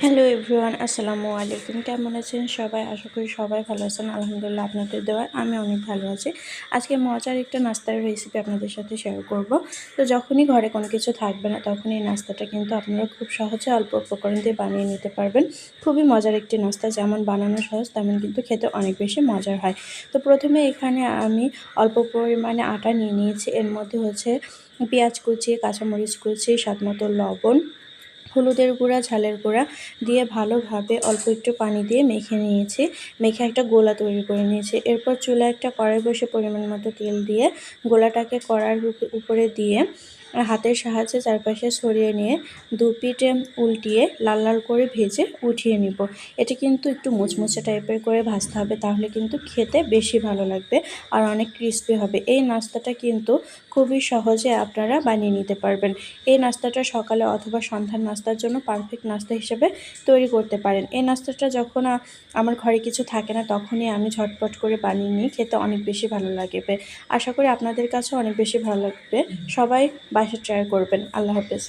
Hello everyone, আসসালামু আলাইকুম। কেমন আছেন সবাই? আশা করি সবাই ভালো আছেন। আলহামদুলিল্লাহ, আপনাদের দোয়ায় আমি অনেক ভালো আছি। আজকে মজার একটা নাস্তার রেসিপি আপনাদের সাথে শেয়ার করব। তো যখনই ঘরে কোনো কিছু থাকবে না, তখন এই নাস্তাটা কিন্তু আপনারা খুব সহজে অল্প উপকরণ দিয়ে বানিয়ে নিতে পারবেন। খুবই মজার একটি নাস্তা, যেমন বানানো সহজ তেমন কিন্তু খেতে অনেক বেশি মজার হয়। তো প্রথমে এখানে আমি অল্প পরিমাণে আটা নিয়ে নিয়েছি। এর মধ্যে হচ্ছে পেঁয়াজ কুচি, কাঁচামরিচ কুচি, স্বাদমতো লবণ, হলুদের গুঁড়া, ঝালের গুঁড়া দিয়ে ভালোভাবে অল্প একটু পানি দিয়ে মেখে নিয়েছি। মেখে একটা গোলা তৈরি করে নিয়েছি। এরপর চুলায় একটা কড়াই বসে পরিমাণ মতো তেল দিয়ে গোলাটাকে কড়ার উপরে দিয়ে হাতের সাহায্যে চারপাশে ছড়িয়ে নিয়ে দুপিঠে উল্টিয়ে লাল লাল করে ভেজে উঠিয়ে নিব। এটা কিন্তু একটু মুচমুচে টাইপের করে ভাজতে হবে, তাহলে কিন্তু খেতে বেশি ভালো লাগবে আর অনেক ক্রিস্পি হবে। এই নাস্তাটা কিন্তু খুবই সহজে আপনারা বানিয়ে নিতে পারবেন। এই নাস্তাটা সকালে অথবা সন্ধ্যার নাস্তার জন্য পারফেক্ট নাস্তা হিসেবে তৈরি করতে পারেন। এই নাস্তাটা যখন আমার ঘরে কিছু থাকে না, তখনই আমি ঝটপট করে বানিয়ে নিই। খেতে অনেক বেশি ভালো লাগবে। আশা করি আপনাদের কাছেও অনেক বেশি ভালো লাগবে। সবাই বাসায় ট্রাই করবেন। আল্লাহ হাফেজ।